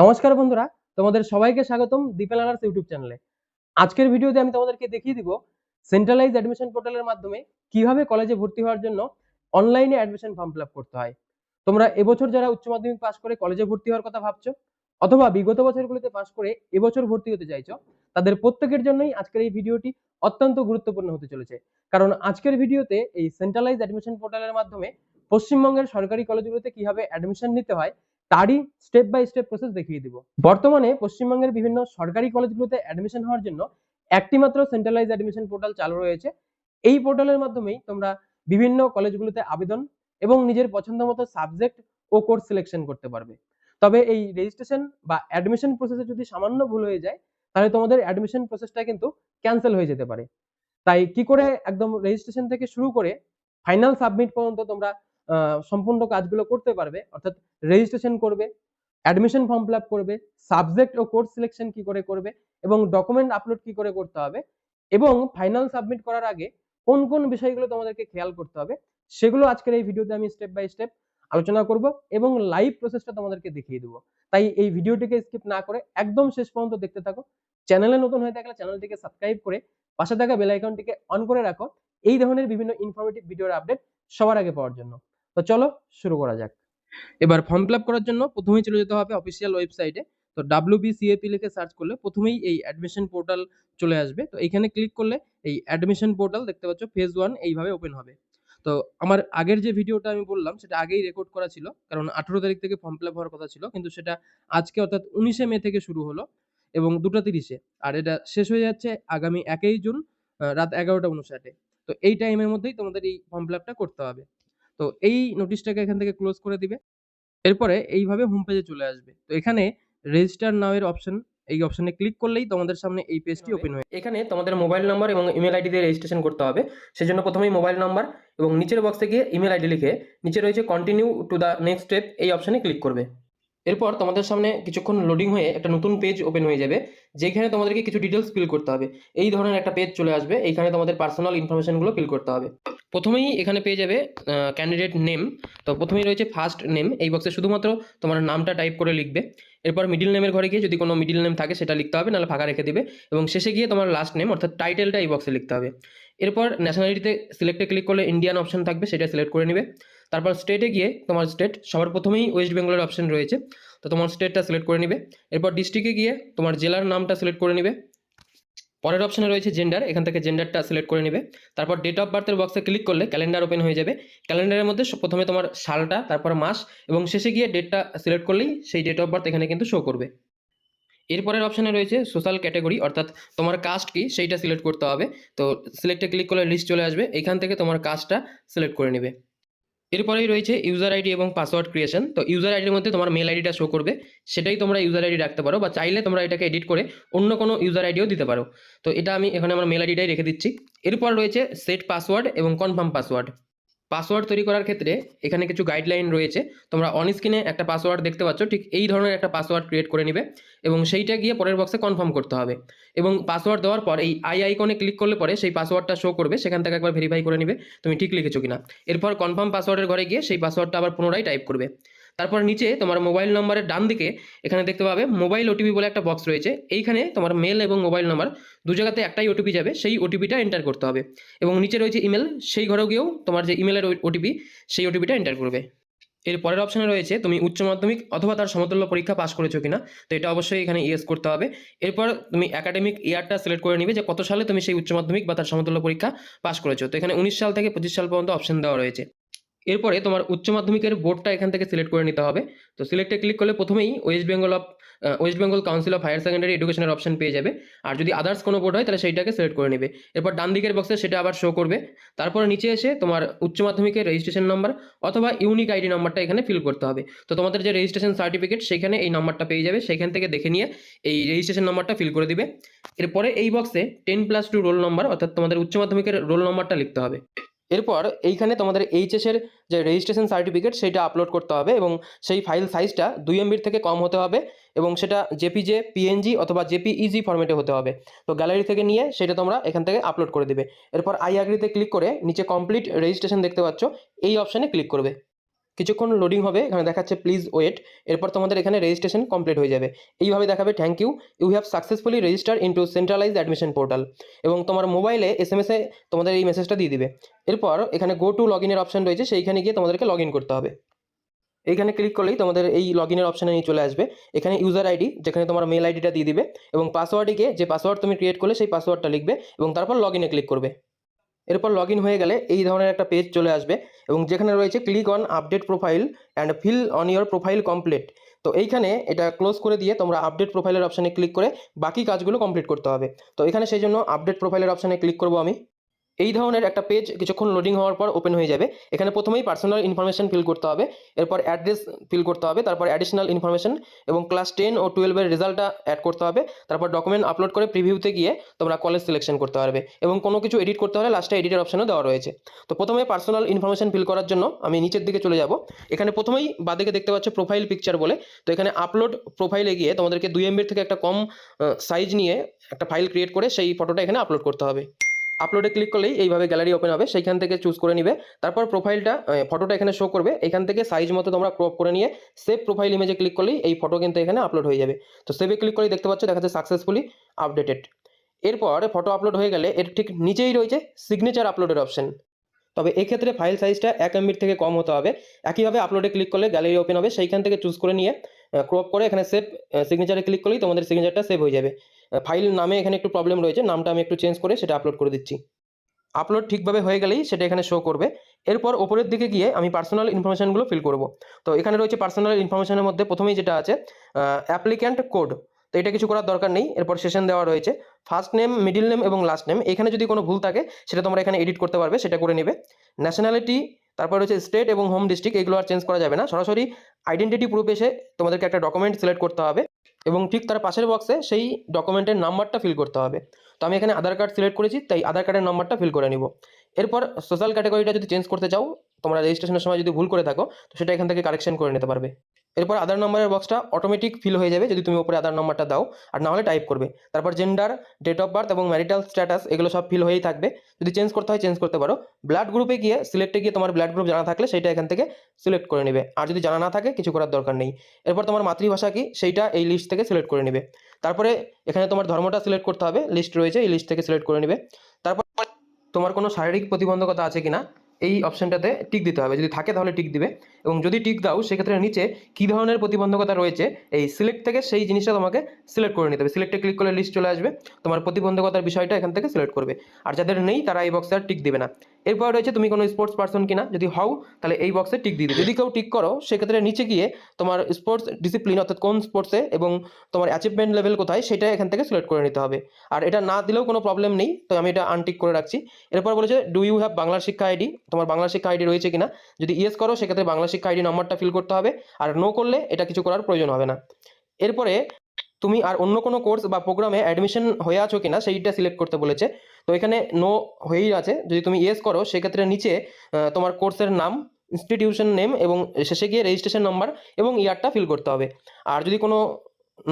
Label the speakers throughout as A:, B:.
A: নমস্কার বন্ধুরা, তোমাদের সবাইকে স্বাগতম দীপেন লার্নার্স ইউটিউব চ্যানেলে। আজকের ভিডিওতে আমি তোমাদেরকে দেখিয়ে দিব সেন্ট্রালাইজড অ্যাডমিশন পোর্টালের মাধ্যমে কিভাবে কলেজে ভর্তি হওয়ার জন্য অনলাইনে অ্যাডমিশন ফর্ম ফিল আপ করতে হয়। তোমরা এবছর যারা উচ্চ মাধ্যমিক পাস করে কলেজে ভর্তি হওয়ার কথা ভাবছো অথবা বিগত বছরগুলোতে পাস করে এবছর ভর্তি হতে চাইছো, তাদের প্রত্যেকের জন্যই আজকের এই ভিডিওটি অত্যন্ত গুরুত্বপূর্ণ হতে চলেছে। কারণ আজকের ভিডিওতে এই সেন্ট্রালাইজড অ্যাডমিশন পোর্টালের মাধ্যমে পশ্চিমবঙ্গের সরকারি কলেজগুলোতে কিভাবে অ্যাডমিশন নিতে হয় তারই স্টেপ বাই স্টেপ প্রসেস দেখিয়ে দিব। বর্তমানে পশ্চিমবঙ্গের বিভিন্ন সরকারি কলেজগুলোতে অ্যাডমিশন হওয়ার জন্য একটি মাত্র সেন্ট্রালাইজ অ্যাডমিশন পোর্টাল চালু রয়েছে। এই পোর্টালের মাধ্যমেই তোমরা বিভিন্ন কলেজগুলোতে আবেদন এবং নিজের পছন্দ মতো সাবজেক্ট ও কোর্স সিলেকশন করতে পারবে। তবে এই রেজিস্ট্রেশন বা অ্যাডমিশন প্রসেসে যদি সামান্য ভুল হয়ে যায় তাহলে তোমাদের অ্যাডমিশন প্রসেসটা কিন্তু ক্যান্সেল হয়ে যেতে পারে। তাই কি করে একদম রেজিস্ট্রেশন থেকে শুরু করে ফাইনাল সাবমিট পর্যন্ত তোমরা সম্পূর্ণ কাজগুলো করতে পারবে, অর্থাৎ রেজিস্ট্রেশন করবে, অ্যাডমিশন ফর্ম ফিল আপ করবে, সাবজেক্ট ও কোর্স সিলেকশন কি করে করবে এবং ডকুমেন্ট আপলোড কি করে করতে হবে এবং ফাইনাল সাবমিট করার আগে কোন কোন বিষয়গুলো তোমাদেরকে খেয়াল করতে হবে, সেগুলো আজকের এই ভিডিওতে আমি স্টেপ বাই স্টেপ আলোচনা করব এবং লাইভ প্রসেসটা তোমাদেরকে দেখিয়ে দেবো। তাই এই ভিডিওটিকে স্কিপ না করে একদম শেষ পর্যন্ত দেখতে থাকো। চ্যানেলে নতুন হয়ে থাকলে চ্যানেলটিকে সাবস্ক্রাইব করে পাশে থাকা বেল আইকনটিকে অন করে রাখো এই ধরনের বিভিন্ন ইনফরমেটিভ ভিডিওর আপডেট সবার আগে পাওয়ার জন্য। তো চলো শুরু করা যাক। এবার ফর্ম ফিল আপ করার জন্য প্রথমেই চলে যেতে হবে অফিসিয়াল ওয়েবসাইটে। তো WBCAP লিখে সার্চ করলে প্রথমেই এই অ্যাডমিশন পোর্টাল চলে আসবে। তো এইখানে ক্লিক করলে এই অ্যাডমিশন পোর্টাল দেখতে পাচ্ছ, ফেজ 1 এইভাবে ওপেন হবে। তো আমার আগের যে ভিডিওটা আমি বললাম সেটা আগেই রেকর্ড করা ছিল, কারণ 18 তারিখ থেকে ফর্ম ফিল আপ হওয়ার কথা ছিল, কিন্তু সেটা আজকে অর্থাৎ 19শে মে থেকে শুরু হলো এবং 2টা 30-এ, আর এটা শেষ হয়ে যাচ্ছে আগামী 1 জুন রাত 11টা 59-এ। তো এই টাইমের মধ্যেই তোমাদের এই ফর্ম ফিল আপটা করতে হবে। তো এই নোটিশটাকে এখান থেকে ক্লোজ করে দিবে। এরপরে এইভাবে হোম পেজে চলে আসবে। তো এখানে রেজিস্টার নাও এর অপশন, এই অপশনে ক্লিক করলেই তোমাদের সামনে এই পেজটি ওপেন হবে। এখানে তোমাদের মোবাইল নাম্বার এবং ইমেল আইডি দিয়ে রেজিস্ট্রেশন করতে হবে। সেজন্য প্রথমেই মোবাইল নাম্বার এবং নিচের বক্সে গিয়ে ইমেল আইডি লিখে নিচে রয়েছে continue to the next step, এই অপশনে ক্লিক করবে। এরপর তোমাদের সামনে কিছুক্ষণ লোডিং হয়ে একটা নতুন পেজ ওপেন হয়ে যাবে, যেখানে তোমাদেরকে কিছু ডিটেলস ফিল করতে হবে। এই ধরনের একটা পেজ চলে আসবে, এইখানে তোমাদের পার্সোনাল ইনফরমেশনগুলো ফিল করতে হবে। প্রথমেই এখানে পেয়ে যাবে ক্যান্ডিডেট নেম। তো প্রথমেই রয়েছে ফার্স্ট নেম, এই বক্সে শুধুমাত্র তোমার নামটা টাইপ করে লিখবে। এরপর মিডিল নেমের ঘরে গিয়ে যদি কোনো মিডিল নেম থাকে সেটা লিখতে হবে, নাহলে ফাঁকা রেখে দিবে। এবং শেষে গিয়ে তোমার লাস্ট নেম অর্থাৎ টাইটেলটা এই বক্সে লিখতে হবে। এরপর ন্যাশনালিটিতে সিলেক্টে ক্লিক করলে ইন্ডিয়ান অপশন থাকবে, সেটা সিলেক্ট করে নেবে। তারপর স্টেটে গিয়ে তোমার স্টেট, সবার প্রথমেই ওয়েস্ট বেঙ্গলের অপশন রয়েছে, তো তোমার স্টেটটা সিলেক্ট করে নেবে। এরপর ডিস্ট্রিক্টে গিয়ে তোমার জেলার নামটা সিলেক্ট করে নেবে। পরের অপশনে রয়েছে জেন্ডার, এখান থেকে জেন্ডারটা সিলেক্ট করে নেবে। তারপর ডেট অফ বার্থের বক্সে ক্লিক করলে ক্যালেন্ডার ওপেন হয়ে যাবে। ক্যালেন্ডারের মধ্যে প্রথমে তোমার সালটা, তারপর মাস এবং শেষে গিয়ে ডেটটা সিলেক্ট করলেই সেই ডেট অফ বার্থ এখানে কিন্তু শো করবে। এরপরের অপশনে রয়েছে সোশ্যাল ক্যাটাগরি, অর্থাৎ তোমার কাস্ট কি সেইটা সিলেক্ট করতে হবে। তো সিলেক্টে ক্লিক করলে লিস্ট চলে আসবে, এখান থেকে তোমার কাস্টটা সিলেক্ট করে নেবে। এরপরেই রয়েছে ইউজার আইডি এবং পাসওয়ার্ড ক্রিয়েশন। তো ইউজার আইডির মধ্যে তোমার মেল আইডিটা শো করবে, সেটাই তোমরা ইউজার আইডি রাখতে পারো, বা চাইলে তোমরা এটাকে এডিট করে অন্য কোনো ইউজার আইডিও দিতে পারো। তো এটা আমি এখানে আমার মেল আইডিটাই রেখে দিচ্ছি। এরপর রয়েছে সেট পাসওয়ার্ড এবং কনফার্ম পাসওয়ার্ড। পাসওয়ার্ড তৈরি করার ক্ষেত্রে এখানে কিছু গাইডলাইন রয়েছে। তোমরা অন স্ক্রিনে একটা পাসওয়ার্ড দেখতে পাচ্ছ, ঠিক এই ধরনের একটা পাসওয়ার্ড ক্রিয়েট করে নিবে এবং সেইটা গিয়ে পরের বক্সে কনফার্ম করতে হবে। এবং পাসওয়ার্ড দেওয়ার পর এই আইকনে ক্লিক করলে পরে সেই পাসওয়ার্ডটা শো করবে, সেখান থেকে একবার ভেরিফাই করে নিবে তুমি ঠিক লিখেছো কিনা। এরপর কনফার্ম পাসওয়ার্ডের ঘরে গিয়ে সেই পাসওয়ার্ডটা আবার পুনরায় টাইপ করবে। তারপর নিচে তোমার মোবাইল নম্বরের ডান দিকে এখানে দেখতে পাবে মোবাইল ওটিপি বলে একটা বক্স রয়েছে। এইখানে তোমার মেল এবং মোবাইল নাম্বার দু জায়গাতে একটাই ওটিপি যাবে, সেই ওটিপিটা এন্টার করতে হবে। এবং নিচে রয়েছে ইমেল, সেই ঘরেও গিয়েও তোমার যে ইমেলের ওটিপি সেই ওটিপিটা এন্টার করবে। এর পরের অপশনে রয়েছে তুমি উচ্চ মাধ্যমিক অথবা তার সমতুল্য পরীক্ষা পাস করেছো কিনা, তো এটা অবশ্যই এখানে ইয়েস করতে হবে। এরপর তুমি একাডেমিক ইয়ারটা সিলেক্ট করে নিবে যে কত সালে তুমি সেই উচ্চ মাধ্যমিক বা তার সমতুল্য পরীক্ষা পাস করেছো। তো এখানে 19 সাল থেকে 25 সাল পর্যন্ত অপশন দেওয়া রয়েছে। এরপরে তোমার উচ্চ মাধ্যমিকের বোর্ডটা এখান থেকে সিলেক্ট করে নিতে হবে। তো সিলেক্টে ক্লিক করলে প্রথমেই west Bengal council of higher secondary এডুকেশনের অপশন পেয়ে যাবে। আর যদি আদার্স কোনো বোর্ড হয় তাহলে সেইটাকে সিলেক্ট করে নেবে। এরপর ডান দিকের বক্সে সেটা আবার শো করবে। তারপর নিচে এসে তোমার উচ্চ মাধ্যমিকের রেজিস্ট্রেশন নাম্বার অথবা ইউনিক আইডি নাম্বারটা এখানে ফিল করতে হবে। তো তোমাদের যে রেজিস্ট্রেশন সার্টিফিকেট সেখানে এই নাম্বারটা পেয়ে যাবে, সেখান থেকে দেখে নিয়ে এই রেজিস্ট্রেশন নাম্বারটা ফিল করে দিবে। এরপরে এই বক্সে 10+2 রোল নাম্বার অর্থাৎ তোমাদের উচ্চ মাধ্যমিকের রোল নাম্বারটা লিখতে হবে। এরপর এইখানে তোমাদের এইচএসের যে রেজিস্ট্রেশন সার্টিফিকেট সেইটা আপলোড করতে হবে এবং সেই ফাইল সাইজটা 2 MB থেকে কম হতে হবে এবং সেটা জেপিজে, পিএনজি অথবা জেপিইজি ফরম্যাটে হতে হবে। তো গ্যালারি থেকে নিয়ে সেটা তোমরা এখান থেকে আপলোড করে দেবে। এরপর আই অ্যাগ্রিতে ক্লিক করে নিচে কমপ্লিট রেজিস্ট্রেশন দেখতে পাচ্ছ, এই অপশানে ক্লিক করবে। কিছুক্ষণ লোডিং হবে, এখানে দেখাচ্ছে প্লিজ ওয়েট। এরপর তোমাদের এখানে রেজিস্ট্রেশন কমপ্লিট হয়ে যাবে। এইভাবে দেখাবে thank you, you have successfully register into centralised admission portal, এবং তোমার মোবাইলে এসএমএসে তোমাদের এই মেসেজটা দিয়ে দিবে। এরপর এখানে গো টু লগ ইনের অপশন রয়েছে, সেইখানে গিয়ে তোমাদেরকে লগ ইন করতে হবে। এইখানে ক্লিক করলেই তোমাদের এই লগ ইনের অপশানে নিয়ে চলে আসবে। এখানে ইউজার আইডি, যেখানে তোমার মেল আইডিটা দিয়ে দিবে, এবং পাসওয়ার্ডে যে পাসওয়ার্ড তুমি ক্রিয়েট করলে সেই পাসওয়ার্ডটা লিখবে এবং তারপর লগ ইনে ক্লিক করবে। এরপর লগ ইন হয়ে গেলে এই ধরনের একটা পেজ চলে আসবে, এবং যেখানে রয়েছে click on update profile and fill on your profile complete. তো এইখানে এটা ক্লোজ করে দিয়ে তোমরা আপডেট প্রোফাইলের অপশানে ক্লিক করে বাকি কাজগুলো কমপ্লিট করতে হবে। তো এখানে সেই জন্য আপডেট প্রোফাইলের অপশানে ক্লিক করবো আমি। এই ধরনের একটা পেজ কিছুক্ষণ লোডিং হওয়ার পর ওপেন হয়ে যাবে। এখানে প্রথমেই পার্সোনাল ইনফরমেশন ফিল করতে হবে, এরপর অ্যাড্রেস ফিল করতে হবে, তারপর অ্যাডিশনাল ইনফরমেশন এবং ক্লাস 10 ও 12 এর রেজাল্টটা অ্যাড করতে হবে। তারপর ডকুমেন্ট আপলোড করে প্রিভিউতে গিয়ে তোমরা কলেজ সিলেকশন করতে পারবে, এবং কোনো কিছু এডিট করতে হলে লাস্টে এডিটের অপশনও দেওয়া রয়েছে। তো প্রথমে পার্সোনাল ইনফরমেশন ফিল করার জন্য আমি নিচের দিকে চলে যাব। এখানে প্রথমেই বাদিকে দেখতে পাচ্ছ প্রোফাইল পিকচার বলে, তো এখানে আপলোড প্রোফাইলে গিয়ে তোমাদেরকে 2 MB থেকে একটা কম সাইজ নিয়ে একটা ফাইল ক্রিয়েট করে সেই ফটোটা এখানে আপলোড করতে হবে। আপলোডে ক্লিক করলেই এইভাবে গ্যালারি ওপেন হবে, সেইখান থেকে চুজ করে নিবে। তারপর প্রোফাইলটা ফটোটা এখানে শো করবে, এখান থেকে সাইজ মতো তোমরা ক্রপ করে নিয়ে সেভ প্রোফাইল ইমেজে ক্লিক করলেই এই ফটো কিন্তু এখানে আপলোড হয়ে যাবে। তো সেভে ক্লিক করেই দেখতে পাচ্ছ দেখাচ্ছে সাকসেসফুলি আপডেটেড। এরপর ফটো আপলোড হয়ে গেলে এর ঠিক নিচেই রয়েছে সিগনেচার আপলোডের অপশন। তবে এক্ষেত্রে ফাইল সাইজটা 1 MB থেকে কম হতে হবে। একইভাবে আপলোডে ক্লিক করলে গ্যালারি ওপেন হবে, সেইখান থেকে চুজ করে নিয়ে ক্রপ করে এখানে সেভ সিগনেচারে ক্লিক করলেই তোমাদের সিগনেচারটা সেভ হয়ে যাবে। ফাইল নামে এখানে একটু প্রবলেম রয়েছে, নামটা আমি একটু চেঞ্জ করে সেটা আপলোড করে দিচ্ছি। আপলোড ঠিকভাবে হয়ে গেলেই সেটা এখানে শো করবে। এরপর ওপরের দিকে গিয়ে আমি পার্সোনাল ইনফরমেশনগুলো ফিল করব। তো এখানে রয়েছে পার্সোনাল ইনফরমেশনের মধ্যে প্রথমেই যেটা আছে অ্যাপ্লিক্যান্ট কোড। তো এটা কিছু করার দরকার নেই। এরপর সেশন দেওয়া রয়েছে ফার্স্ট নেম, মিডিল নেম এবং লাস্ট নেম। এখানে যদি কোনো ভুল থাকে সেটা তোমরা এখানে এডিট করতে পারবে, সেটা করে নেবে। ন্যাশনালিটি, তারপর রয়েছে স্টেট এবং হোম ডিস্ট্রিক্ট, এগুলো আর চেঞ্জ করা যাবে না। সরাসরি আইডেন্টিটি প্রুফ এসে তোমাদেরকে একটা ডকুমেন্ট সিলেক্ট করতে হবে, এবং ঠিক তার পাশের বক্সে সেই ডকুমেন্টের নাম্বারটা ফিল করতে হবে। তো আমি এখানে আধার কার্ড সিলেক্ট করেছি, তাই আধার কার্ডের নাম্বারটা ফিল করে নিব। এরপর সোশ্যাল ক্যাটাগরিটা যদি চেঞ্জ করতে চাও, তোমরা রেজিস্ট্রেশনের সময় যদি ভুল করে থাকো, তো সেটা এখান থেকে কারেকশন করে নিতে পারবে। এরপর আধার নাম্বারের বক্সটা অটোমেটিক ফিল হয়ে যাবে যদি তুমি উপরে আধার নাম্বারটা দাও, আর না হলে টাইপ করবে। তারপর জেন্ডার, ডেট অফ বার্থ এবং ম্যারিটাল স্ট্যাটাস, এগুলো সব ফিল হয়েই থাকবে। যদি চেঞ্জ করতে হয় চেঞ্জ করতে পারো। ব্লাড গ্রুপে গিয়ে সিলেক্টে গিয়ে তোমার ব্লাড গ্রুপ জানা থাকলে সেইটা এখান থেকে সিলেক্ট করে নেবে, আর যদি জানা না থাকে কিছু করার দরকার নেই। এরপর তোমার মাতৃভাষা কি সেইটা এই লিস্ট থেকে সিলেক্ট করে নেবে। তারপরে এখানে তোমার ধর্মটা সিলেক্ট করতে হবে, লিস্ট রয়েছে এই লিস্ট থেকে সিলেক্ট করে নেবে। তারপর তোমার কোনো শারীরিক প্রতিবন্ধকতা আছে কিনা এই অপশনটাতে টিক দিতে হবে, যদি থাকে তাহলে টিক দিবে, এবং যদি টিক দাও সেক্ষেত্রে নিচে কী ধরনের প্রতিবন্ধকতা রয়েছে এই সিলেক্ট থেকে সেই জিনিসটা তোমাকে সিলেক্ট করে নিতে হবে। সিলেক্টে ক্লিক করলে লিস্ট চলে আসবে, তোমার প্রতিবন্ধকতার বিষয়টা এখান থেকে সিলেক্ট করবে, আর যাদের নেই তারা এই বক্সে আর টিক দিবে না। এরপর রয়েছে তুমি কোনো স্পোর্টস পার্সন কিনা, যদি হও তাহলে এই বক্সে টিক দিয়ে দিবে। যদি কেউ টিক করো সেক্ষেত্রে নিচে গিয়ে তোমার স্পোর্টস ডিসিপ্লিন অর্থাৎ কোন স্পোর্টসে এবং তোমার অ্যাচিভমেন্ট লেভেল কোথায় সেটা এখান থেকে সিলেক্ট করে নিতে হবে। আর এটা না দিলেও কোনো প্রবলেম নেই, তো আমি এটা আনটিক করে রাখছি। এরপর বলেছে ডু ইউ হ্যাভ বাংলা শিক্ষা আইডি, তোমার বাংলা শিক্ষা আইডি রয়েছে কিনা। যদি ইয়েস করো সেক্ষেত্রে বাংলা শিক্ষা আইডি নাম্বারটা ফিল করতে হবে, আর নো করলে এটা কিছু করার প্রয়োজন হবে না। এরপরে তুমি আর অন্য কোনো কোর্স বা প্রোগ্রামে অ্যাডমিশন হয়ে আছো কিনা সেইটা সিলেক্ট করতে বলেছে। তো এখানে নো হয়েই আছে, যদি তুমি ইয়েস করো সেক্ষেত্রে নিচে তোমার কোর্সের নাম, ইনস্টিটিউশন নেম এবং শেষে গিয়ে রেজিস্ট্রেশন নাম্বার এবং ইয়ারটা ফিল করতে হবে। আর যদি কোনো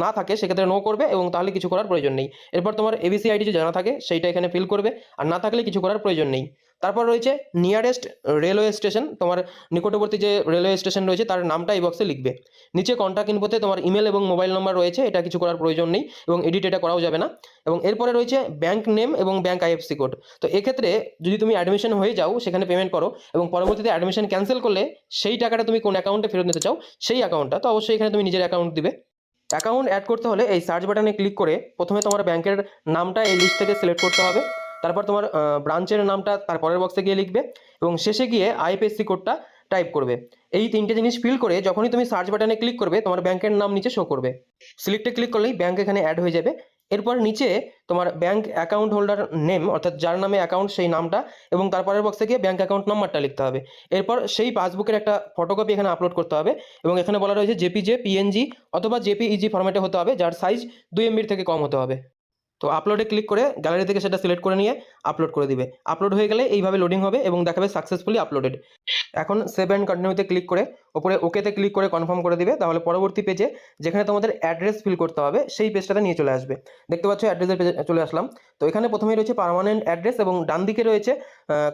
A: না থাকে সেক্ষেত্রে নো করবে, এবং তাহলে কিছু করার প্রয়োজন নেই। এরপর তোমার এবিসি আইডি যদি জানা থাকে সেইটা এখানে ফিল করবে, আর না থাকলে কিছু করার প্রয়োজন নেই। তারপর রয়েছে নিয়ারেস্ট রেলওয়ে স্টেশন, তোমার নিকটবর্তী যে রেলওয়ে স্টেশন রয়েছে তার নামটা এই বক্সে লিখবে। নিচে কন্ট্যাক্ট ইনফোতে তোমার ইমেল এবং মোবাইল নাম্বার রয়েছে, এটা কিছু করার প্রয়োজন নেই, এবং এডিট এটা করাও যাবে না। এবং এরপরে রয়েছে ব্যাঙ্ক নেম এবং ব্যাঙ্ক আইএফসি কোড। তো এক্ষেত্রে যদি তুমি অ্যাডমিশন হয়ে যাও সেখানে পেমেন্ট করো, এবং পরবর্তীতে অ্যাডমিশন ক্যান্সেল করলে সেই টাকাটা তুমি কোন অ্যাকাউন্টে ফেরত নিতে চাও সেই অ্যাকাউন্টটা, তো অবশ্যই এখানে তুমি নিজের অ্যাকাউন্ট দিবে। অ্যাকাউন্ট অ্যাড করতে হলে এই সার্চ বাটনে ক্লিক করে প্রথমে তোমার ব্যাংকের নামটা এই লিস্ট থেকে সিলেক্ট করতে হবে, তারপর তোমার ব্রাঞ্চের নামটা তার পরের বক্সে গিয়ে লিখবে, এবং শেষে গিয়ে আইএফএসসি কোডটা টাইপ করবে। এই তিনটে জিনিস ফিল করে যখনই তুমি সার্চ বাটনে ক্লিক করবে তোমার ব্যাংকের নাম নিচে শো করবে। সিলেক্টে ক্লিক করলেই ব্যাংক এখানে অ্যাড হয়ে যাবে। এরপর নিচে তোমার ব্যাংক অ্যাকাউন্ট হোল্ডার নেম অর্থাৎ যার নামে অ্যাকাউন্ট সেই নামটা, এবং তারপরের বক্সে গিয়ে ব্যাংক অ্যাকাউন্ট নাম্বারটা লিখতে হবে। এরপর সেই পাসবুকের একটা ফটোকপি এখানে আপলোড করতে হবে, এবং এখানে বলা রয়েছে জেপিজে, পিএনজি অথবা জেপিইজি ফরম্যাটে হতে হবে, যার সাইজ 2 MB থেকে কম হতে হবে। তো আপলোডে ক্লিক করে গ্যালারি থেকে সেটা সিলেক্ট করে নিয়ে আপলোড করে দিবে। আপলোড হয়ে গেলে এইভাবে লোডিং হবে এবং দেখাবে সাকসেসফুলি আপলোডেড। এখন সেভ অ্যান্ড কন্টিনিউতে ক্লিক করে ওপরে ওকেতে ক্লিক করে কনফার্ম করে দিবে। তাহলে পরবর্তী পেজে যেখানে তোমাদের অ্যাড্রেস ফিল করতে হবে সেই পেজটাতে নিয়ে চলে আসবে। দেখতে পাচ্ছ অ্যাড্রেসের পেজে চলে আসলাম। তো এখানে প্রথমেই রয়েছে পার্মানেন্ট অ্যাড্রেস এবং ডান দিকে রয়েছে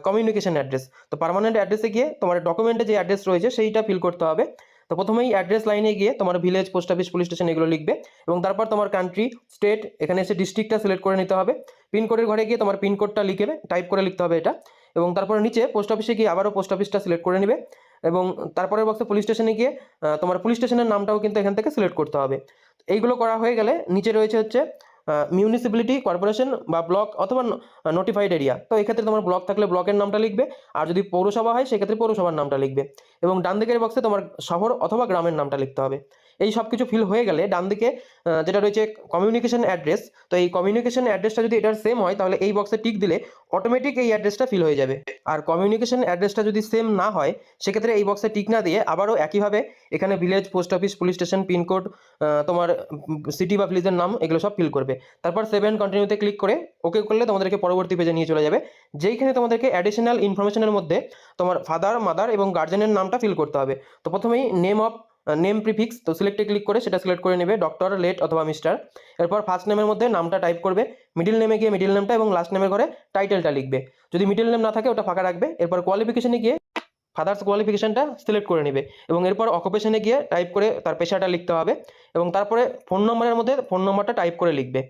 A: কমিউনিকেশন অ্যাড্রেস। তো পার্মানেন্ট অ্যাড্রেসে গিয়ে তোমার ডকুমেন্টে যে অ্যাড্রেস রয়েছে সেইটা ফিল করতে হবে। তো প্রথমেই অ্যাড্রেস লাইনে গিয়ে তোমার village, post office, police station এগুলো লিখবে এবং তারপর তোমার কান্ট্রি, স্টেট, এখানে এসে ডিস্ট্রিক্টটা সিলেক্ট করে নিতে হবে। পিনকোডের ঘরে গিয়ে তোমার পিনকোডটা লিখবে, টাইপ করে লিখতে হবে এটা। এবং তারপরে নিচে পোস্ট অফিসে গিয়ে আবারও পোস্ট অফিসটা সিলেক্ট করে নেবে এবং তারপরের বক্সে পুলিশ স্টেশনে গিয়ে তোমার পুলিশ স্টেশনের নামটাও কিন্তু এখান থেকে সিলেক্ট করতে হবে। এইগুলো করা হয়ে গেলে নিচে রয়েছে হচ্ছে মিউনিসিপ্যালিটি, কর্পোরেশন বা ব্লক অথবা নোটিফাইড এরিয়া। তো এক্ষেত্রে তোমার ব্লক থাকলে ব্লকের নামটা লিখবে, আর যদি পৌরসভা হয় সেক্ষেত্রে পৌরসভার নামটা লিখবে এবং ডান দিকের বক্সে তোমার শহর অথবা গ্রামের নামটা লিখতে হবে। এই সব কিছু ফিল হয়ে গেলে ডান দিকে যেটা রয়েছে কমিউনিকেশন অ্যাড্রেস, তো এই কমিউনিকেশন অ্যাড্রেসটা যদি এটার সেম হয় তাহলে এই বক্সে টিক দিলে অটোমেটিক এই অ্যাড্রেসটা ফিল হয়ে যাবে। আর কমিউনিকেশন অ্যাড্রেসটা যদি সেম না হয় সেক্ষেত্রে এই বক্সে টিক না দিয়ে আবারও একইভাবে এখানে village, post office, police station, pincode, তোমার সিটি বা ভিলেজের নাম এগুলো সব ফিল করবে। তারপর সেভ অ্যান্ড কন্টিনিউতে ক্লিক করে ওকে করলে তোমাদেরকে পরবর্তী পেজে নিয়ে চলে যাবে, যেইখানে তোমাদেরকে অ্যাডিশনাল ইনফরমেশনের মধ্যে তোমার ফাদার, মাদার এবং গার্জেনের নামটা ফিল করতে হবে। তো প্রথমেই নেম প্রিফিক্স, তো সিলেক্টে ক্লিক করে সেটা সিলেক্ট করে নেবে, ডক্টর, লেট অথবা মিস্টার। এরপর ফার্স্ট নেমের মধ্যে নামটা টাইপ করবে, মিডিল নেমে গিয়ে মিডিল নেমটা এবং লাস্ট নেমের ঘরে টাইটেলটা লিখবে। যদি মিডিল নেম না থাকে ওটা ফাঁকা রাখবে। এরপর কোয়ালিফিকেশনে গিয়ে ফাদার্স কোয়ালিফিকেশনটা সিলেক্ট করে নেবে এবং এরপর অকুপেশনে গিয়ে টাইপ করে তার পেশাটা লিখতে হবে এবং তারপরে ফোন নম্বরের মধ্যে ফোন নম্বরটা টাইপ করে লিখবে।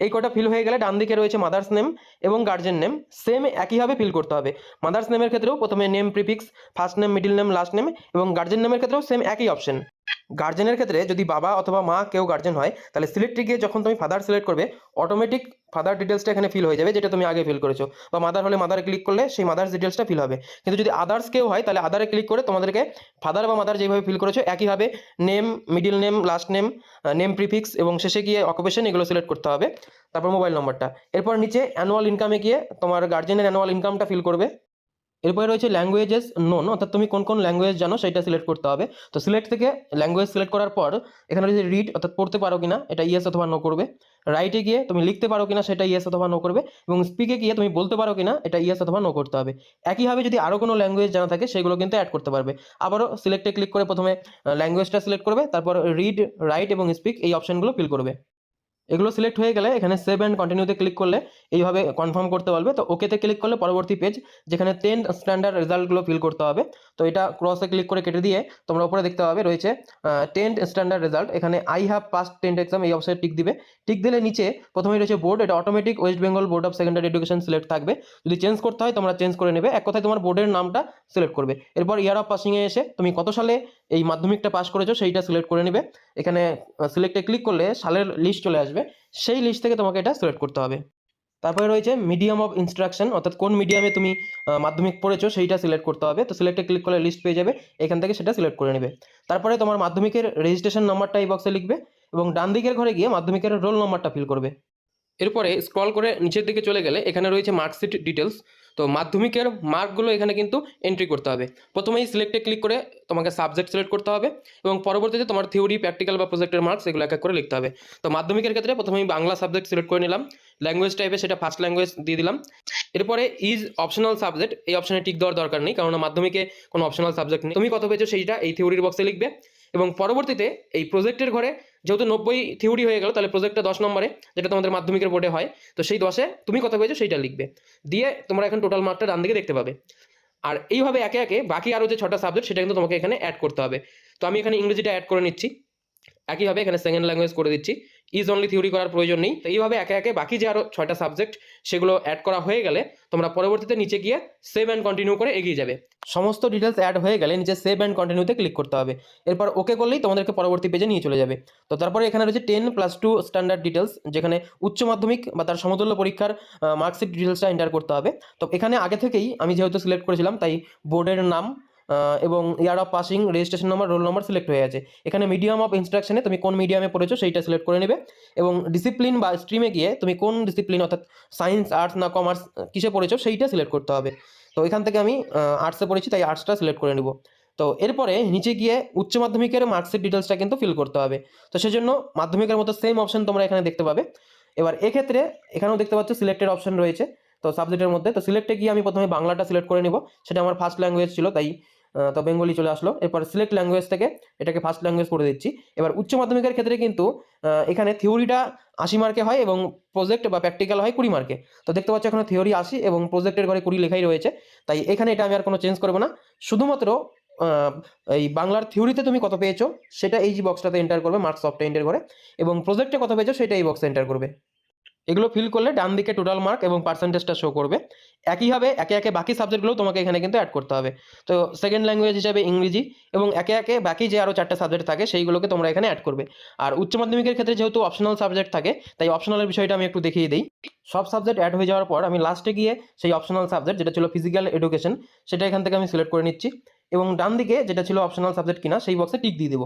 A: এই কটা ফিল হয়ে গেলে ডান দিকে রয়েছে মাদার্স নেম এবং গার্জেন নেম, সেম একইভাবে ফিল করতে হবে। মাদার্স নেমের ক্ষেত্রেও প্রথমে name prefix, first name, middle name, last name এবং গার্জেন নেমের ক্ষেত্রেও সেম একই অপশন। গার্জেনের ক্ষেত্রে যদি বাবা অথবা মা কেউ গার্জেন হয় তাহলে সিলেক্টে গিয়ে যখন তুমি ফাদার সিলেক্ট করবে অটোমেটিক ফাদার ডিটেলসটা এখানে ফিল হয়ে যাবে, যেটা তুমি আগে ফিল করেছো। বা মাদার হলে মাদারে ক্লিক করলে সেই মাদার্স ডিটেলসটা ফিল হবে। কিন্তু যদি আদার্স কেউ হয় তাহলে আদারে ক্লিক করে তোমাদেরকে ফাদার বা মাদার যেভাবে ফিল করেছো একইভাবে name, middle name, last name, name prefix এবং শেষে গিয়ে অকুপেশন এগুলো সিলেক্ট করতে হবে। তারপর মোবাইল নম্বরটা। এরপর নিচে অ্যানুয়াল ইনকামে গিয়ে তোমার গার্জেনের অ্যানুয়াল ইনকামটা ফিল করবে। এরপরে রয়েছে ল্যাঙ্গুয়েজেস নোন, অর্থাৎ তুমি কোন কোন ল্যাঙ্গুয়েজ জানো সেটা সিলেক্ট করতে হবে। তো সিলেক্ট থেকে ল্যাঙ্গুয়েজ সিলেক্ট করার পর এখানে রয়েছে রিড, অর্থাৎ পড়তে পারো কিনা, এটা ইয়েস অথবা নো করবে। রাইটে গিয়ে তুমি লিখতে পারো কিনা সেটা ইয়েস অথবা নো করবে এবং স্পিকে গিয়ে তুমি বলতে পারো কিনা এটা ইয়েস অথবা নো করতে হবে। একইভাবে যদি আরও কোনো ল্যাঙ্গুয়েজ জানা থাকে সেগুলো কিন্তু অ্যাড করতে পারবে। আবারও সিলেক্টে ক্লিক করে প্রথমে ল্যাঙ্গুয়েজটা সিলেক্ট করবে, তারপর রিড, রাইট এবং স্পিক এই অপশনগুলো ফিল করবে। এগুলো সিলেক্ট হয়ে গেলে এখানে সেভ অ্যান্ড কন্টিনিউতে ক্লিক করলে এইভাবে কনফার্ম করতে পারবে। তো ওকেতে ক্লিক করলে পরবর্তী পেজ যেখানে 10th স্ট্যান্ডার্ড রেজাল্টগুলো ফিল করতে হবে। তো এটা ক্রসে ক্লিক করে কেটে দিয়ে তোমরা উপরে দেখতে পাবে রয়েছে 10th স্ট্যান্ডার্ড রেজাল্ট। এখানে I have pass 10th exam এই অপশনে টিক দিবে। টিক দিলে নিচে প্রথমেই রয়েছে বোর্ড, এটা automatic West Bengal board of secondary education select থাকবে। যদি চেঞ্জ করতে হয় তোমরা চেঞ্জ করে নেবে। এক কথায় তোমার বোর্ডের নামটা সিলেক্ট করবে। এরপর ইয়ার অফ পাসিংয়ে এসে তুমি কত সালে এই মাধ্যমিকটা পাস করেছো সেইটা সিলেক্ট করে নেবে। এখানে সিলেক্টে ক্লিক করলে সালের লিস্ট চলে আসবে, সেই লিস্ট থেকে তোমাকে এটা সিলেক্ট করতে হবে। তারপরে রয়েছে মিডিয়াম অফ ইনস্ট্রাকশন, অর্থাৎ কোন মিডিয়ামে তুমি মাধ্যমিক পড়েছো সেইটা সিলেক্ট করতে হবে। তো সিলেক্টে ক্লিক করলে লিস্ট পেয়ে যাবে, এখান থেকে সেটা সিলেক্ট করে নেবে। তারপরে তোমার মাধ্যমিকের রেজিস্ট্রেশন নাম্বারটা এই বক্সে লিখবে এবং ডান দিকের ঘরে গিয়ে মাধ্যমিকের রোল নাম্বারটা ফিল করবে। এরপরে স্ক্রল করে নিচের দিকে চলে গেলে এখানে রয়েছে মার্কশিট ডিটেলস। তো মাধ্যমিকের মার্কগুলো এখানে কিন্তু এন্ট্রি করতে হবে। প্রথমেই সিলেক্টে ক্লিক করে তোমাকে সাবজেক্ট সিলেক্ট করতে হবে এবং পরবর্তীতে তোমার থিওরি, প্র্যাকটিক্যাল বা প্রজেক্টের মার্কস এগুলো এক এক করে লিখতে হবে। তো মাধ্যমিকের ক্ষেত্রে প্রথমেই বাংলা সাবজেক্ট সিলেক্ট করে নিলাম, ল্যাঙ্গুয়েজ টাইপে সেটা ফার্স্ট ল্যাঙ্গুয়েজ দিয়ে দিলাম। এরপরে ইজ অপশনাল সাবজেক্ট, এই অপশনে টিক দেওয়ার দরকার নেই কারণ মাধ্যমিকে কোনো অপশনাল সাবজেক্ট নেই। তুমি কত পেয়েছো সেইটা এই থিওরির বক্সে লিখবে এবং পরবর্তীতে এই প্রজেক্টের ঘরে যেহেতু 90 থিওরি হয়ে গেল তাহলে প্রজেক্টটা 10 নম্বরে, যেটা তোমাদের মাধ্যমিকের বোর্ডে হয়, তো সেই 10-এ তুমি কত পেয়েছো সেইটা লিখবে। দিয়ে তোমরা এখন টোটাল মার্কটা ডান দিকে দেখতে পাবে। আর এইভাবে একে একে বাকি আরও যে 6টা সাবজেক্ট সেটা কিন্তু তোমাকে এখানে অ্যাড করতে হবে। তো আমি এখানে ইংরেজিটা অ্যাড করে নিচ্ছি, একইভাবে এখানে সেকেন্ড ল্যাঙ্গুয়েজ করে দিচ্ছি। ইজ অনলি থিওরি করার প্রয়োজন নেই। তো এইভাবে একে একে বাকি যে আরও 6টা সাবজেক্ট সেগুলো অ্যাড করা হয়ে গেলে তোমরা পরবর্তীতে নিচে গিয়ে সেভ অ্যান্ড কন্টিনিউ করে এগিয়ে যাবে। সমস্ত ডিটেলস অ্যাড হয়ে গেলে নিচে সেভ অ্যান্ড কন্টিনিউতে ক্লিক করতে হবে। এরপর ওকে করলেই তোমাদেরকে পরবর্তী পেজে নিয়ে চলে যাবে। তো তারপরে এখানে রয়েছে 10+2 স্ট্যান্ডার্ড ডিটেলস, যেখানে উচ্চ মাধ্যমিক বা তার সমতুল্য পরীক্ষার মার্কশিট ডিটেলসটা এন্টার করতে হবে। তো এখানে আগে থেকেই আমি যেহেতু সিলেক্ট করেছিলাম তাই বোর্ডের নাম এবং year of passing, registration number, roll number select হয়ে আছে। এখানে মিডিয়াম অফ ইনস্ট্রাকশনে তুমি কোন মিডিয়ামে পড়েছো সেইটা সিলেক্ট করে নেবে এবং ডিসিপ্লিন বা স্ট্রিমে গিয়ে তুমি কোন ডিসিপ্লিন, অর্থাৎ সায়েন্স, আর্টস না কমার্স কিসে পড়েছো সেইটা সিলেক্ট করতে হবে। তো এখান থেকে আমি আর্টসে পড়েছি তাই আর্টসটা সিলেক্ট করে নেব। তো এরপরে নিচে গিয়ে উচ্চ মাধ্যমিকের মার্কশিট ডিটেলসটা কিন্তু ফিল করতে হবে। তো সেজন্য মাধ্যমিকের মতো সেম অপশন তোমরা এখানে দেখতে পাবে।
B: এবার এক্ষেত্রে এখানেও দেখতে পাচ্ছ সিলেক্টেড অপশন রয়েছে। তো সাবজেক্টের মধ্যে তো সিলেক্টে গিয়ে আমি প্রথমে বাংলাটা সিলেক্ট করে নিব, সেটা আমার ফার্স্ট ল্যাঙ্গুয়েজ ছিল, তাই তো বেঙ্গলি চলে আসলো। এরপর সিলেক্ট ল্যাঙ্গুয়েজ থেকে এটাকে ফার্স্ট ল্যাঙ্গুয়েজ করে দিচ্ছি। এবার উচ্চ মাধ্যমিকের ক্ষেত্রে কিন্তু এখানে থিওরিটা 80 মার্কে হয় এবং প্রজেক্ট বা প্র্যাকটিক্যাল হয় 20 মার্কে। তো দেখতে পাচ্ছ এখানে থিওরি 80 এবং প্রজেক্টের ঘরে 20 লেখাই রয়েছে, তাই এখানে এটা আমি আর কোনো চেঞ্জ করবো না। শুধুমাত্র এই বাংলার থিওরিতে তুমি কত পেয়েছো সেটা এই যে বক্সটাতে এন্টার করবে মার্কস অফ 10 এর ঘরে, এবং প্রজেক্টে কত পেয়েছো সেটা এই বক্সে এন্টার করবে। এগুলো ফিল করলে ডান দিকে টোটাল মার্ক এবং পার্সেন্টেজটা শো করবে। একইভাবে একে একে বাকি সাবজেক্টগুলো তোমাকে এখানে কিন্তু অ্যাড করতে হবে। তো সেকেন্ড ল্যাঙ্গুয়েজ হিসাবে ইংরেজি এবং একে একে বাকি যে আরও 4টা সাবজেক্ট থাকে সেইগুলোকে তোমরা এখানে অ্যাড করবে। আর উচ্চ মাধ্যমিকের ক্ষেত্রে যেহেতু অপশনাল সাবজেক্ট থাকে, তাই অপশনালের বিষয়টা আমি একটু দেখিয়ে দিই। সব সাবজেক্ট অ্যাড হয়ে যাওয়ার পর আমি লাস্টে গিয়ে সেই অপশনাল সাবজেক্ট যেটা ছিল ফিজিক্যাল এডুকেশন সেটা এখান থেকে আমি সিলেক্ট করে নিচ্ছি, এবং ডান দিকে যেটা ছিল অপশনাল সাবজেক্ট কিনা সেই বক্সে টিক দিয়ে দেবো।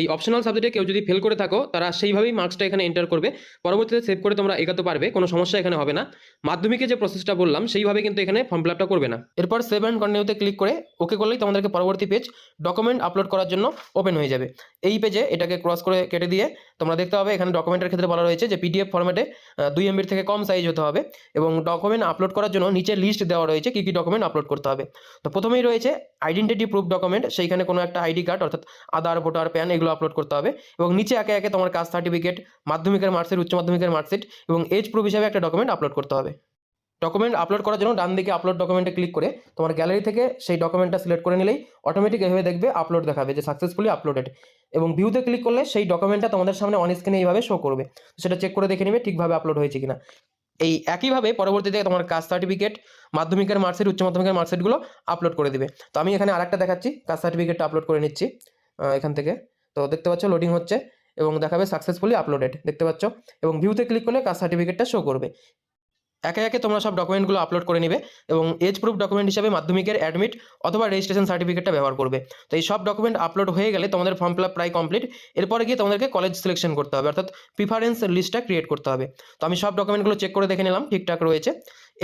B: এই অপশনাল সাবজেক্টে কেউ যদি ফেল করে থাকো তারা সেইভাবেই মার্কসটা এখানে এন্টার করবে, পরবর্তীতে সেভ করে তোমরা এগাতে পারবে, কোনো সমস্যা এখানে হবে না। মাধ্যমিকে যে প্রসেসটা বললাম সেইভাবে কিন্তু এখানে ফর্ম ফিল আপটা করবে না। এরপর সেভ অ্যান্ড কন্টিনিউতে ক্লিক করে ওকে করলেই তোমাদেরকে পরবর্তী পেজ ডকুমেন্ট আপলোড করার জন্য ওপেন হয়ে যাবে। এই পেজে এটাকে ক্রস করে কেটে দিয়ে তোমরা দেখতে পাবে এখানে ডকুমেন্টের ক্ষেত্রে বলা রয়েছে যে পিডিএফ ফরম্যাটে 2 MB থেকে কম সাইজ হতে হবে, এবং ডকুমেন্ট আপলোড করার জন্য নিচে লিস্ট দেওয়া রয়েছে কী কী ডকুমেন্ট আপলোড করতে হবে। তো প্রথমেই রয়েছে আইডেন্টিটি প্রুফ ডকুমেন্ট, সেইখানে কোনো একটা আইডি কার্ড অর্থাৎ আধার, ভোটার, প্যান এগুলো আপলোড করতে হবে, এবং নিচে একে একে তোমার কাস্ট সার্টিফিকেট, মাধ্যমিকের মার্কশিট, উচ্চ মাধ্যমিকের মার্কশিট এবং এজ প্রুফ হিসাবে একটা ডকুমেন্ট আপলোড করতে হবে। ডকুমেন্ট আপলোড করার জন্য ডান দিকে আপলোড ডকুমেন্টে ক্লিক করে তোমার গ্যালারি থেকে সেই ডকুমেন্টটা সিলেক্ট করে নিলেই অটোমেটিক এভাবে দেখবে আপলোড দেখাবে যে সাকসেসফুলি আপলোডেড, এবং ভিউতে ক্লিক করলে সেই ডকুমেন্টটা তোমাদের সামনে অন স্ক্রিনে এইভাবে শো করবে। সেটা চেক করে দেখে নেবে ঠিকভাবে আপলোড হয়েছে কিনা। এই একইভাবে পরবর্তীতে তোমার কাস্ট সার্টিফিকেট, মাধ্যমিকের মার্কশিট, উচ্চ মাধ্যমিকের মার্কশিটগুলো আপলোড করে দিবে। তো আমি এখানে আরেকটা দেখাচ্ছি, কাস্ট সার্টিফিকেটটা আপলোড করে নিচ্ছি এখান থেকে। তো দেখতে পাচ্ছ লোডিং হচ্ছে এবং দেখাবে সাকসেসফুলি আপলোডেড, দেখতে পাচ্ছ, এবং ভিউতে ক্লিক করলে কাস্ট সার্টিফিকেটটা শো করবে। একে একে তোমরা সব ডকুমেন্টগুলো আপলোড করে নিবে, এবং এজ প্রুফ ডকুমেন্ট হিসাবে মাধ্যমিকের অ্যাডমিট অথবা রেজিস্ট্রেশন সার্টিফিকেটটা ব্যবহার করবে। তো এই সব ডকুমেন্ট আপলোড হয়ে গেলে তোমাদের ফর্ম ফিল আপ প্রায় কমপ্লিট। এরপরে গিয়ে তোমাদেরকে কলেজ সিলেকশন করতে হবে, অর্থাৎ প্রিফারেন্স লিস্টটা ক্রিয়েট করতে হবে। তো আমি সব ডকুমেন্টগুলো চেক করে দেখে নিলাম ঠিকঠাক রয়েছে।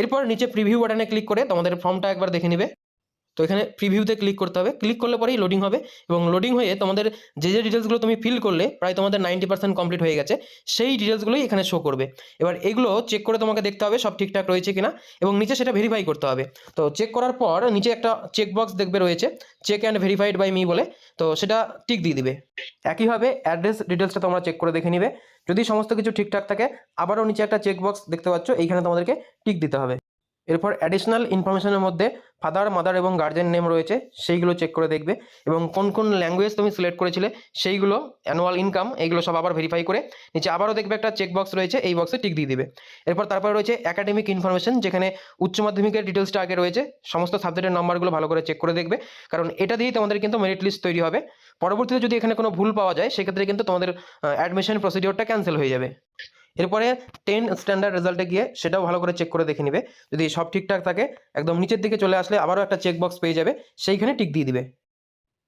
B: এরপর নিচে প্রিভিউ বাটনে ক্লিক করে তোমাদের ফর্মটা একবার দেখে নিবে। তো এখানে প্রিভিউতে ক্লিক করতে হবে, ক্লিক করলে পরেই লোডিং হবে, এবং লোডিং হয়ে তোমাদের যে যে ডিটেলসগুলো তুমি ফিল করলে প্রায় তোমাদের 90% কমপ্লিট হয়ে গেছে, সেই ডিটেলসগুলোই এখানে শো করবে। এবার এগুলো চেক করে তোমাকে দেখতে হবে সব ঠিকঠাক রয়েছে কিনা, এবং নিচে সেটা ভেরিফাই করতে হবে। তো চেক করার পর নিচে একটা চেক বক্স দেখবে রয়েছে check and verified by me বলে, তো সেটা টিক দিয়ে দিবে। একইভাবে অ্যাড্রেস ডিটেলসটা তোমরা চেক করে দেখে নিবে, যদি সমস্ত কিছু ঠিকঠাক থাকে আবারও নিচে একটা চেক বক্স দেখতে পাচ্ছ, এইখানে তোমাদেরকে টিক দিতে হবে। এরপর অ্যাডিশনাল ইনফরমেশনের মধ্যে ফাদার, মাদার এবং গার্জেন নেম রয়েছে, সেইগুলো চেক করে দেখবে, এবং কোন কোন ল্যাঙ্গুয়েজ তুমি সিলেক্ট করেছিলে সেইগুলো, অ্যানুয়াল ইনকাম, এইগুলো সব আবার ভেরিফাই করে নিচে আবারও দেখবে একটা চেক বক্স রয়েছে, এই বক্সে টিক দিয়ে দিবে। তারপরে রয়েছে একাডেমিক ইনফরমেশন, যেখানে উচ্চ মাধ্যমিকের ডিটেলসটা আগে রয়েছে, সমস্ত সাবজেক্টের নাম্বারগুলো ভালো করে চেক করে দেখবে, কারণ এটা দিয়েই তোমাদের কিন্তু মেরিট লিস্ট তৈরি হবে। পরবর্তীতে যদি এখানে কোনো ভুল পাওয়া যায় সেক্ষেত্রে কিন্তু তোমাদের অ্যাডমিশন প্রসিডিওরটা ক্যান্সেল হয়ে যাবে। এরপরে 10 স্ট্যান্ডার্ড রেজাল্টে গিয়ে সেটাও ভালো করে চেক করে দেখে নিবে, যদি সব ঠিকঠাক থাকে একদম নিচের দিকে চলে আসলে আবারও একটা চেক বক্স পেয়ে যাবে, সেইখানে টিক দিয়ে দিবে।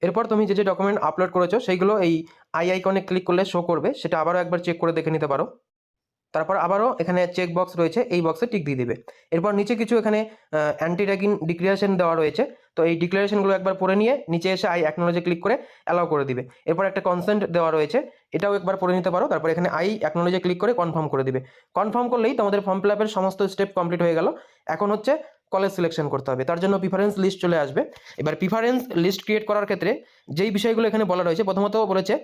B: এরপর তুমি যে যে ডকুমেন্ট আপলোড করেছো সেইগুলো এই আই আইকনে ক্লিক করলে শো করবে, সেটা আবারও একবার চেক করে দেখে নিতে পারো। তারপর আবারও এখানে চেক বক্স রয়েছে, এই বক্সে টিক দিয়ে দিবে। এরপর নিচে কিছু এখানে অ্যান্টি র্যাগিং ডিক্লারেশন দেওয়া রয়েছে, তো এই ডিক্লারেশনগুলো একবার পড়ে নিয়ে নিচে এসে আই অ্যাকনোলজে ক্লিক করে অ্যালাউ করে দিবে। এরপর একটা কনসেন্ট দেওয়া রয়েছে, এটাও একবার পড়ে নিতে পারো। তারপর এখানে আই অ্যাকনোলজে ক্লিক করে কনফার্ম করে দিবে। কনফার্ম করলেই তোমাদের ফর্ম ফিল আপের সমস্ত স্টেপ কমপ্লিট হয়ে গেল। এখন হচ্ছে কলেজ সিলেকশন করতে হবে, তার জন্য প্রিফারেন্স লিস্ট চলে আসবে। এবার প্রিফারেন্স লিস্ট ক্রিয়েট করার ক্ষেত্রে যেই বিষয়গুলো এখানে বলা রয়েছে, প্রথমত বলেছে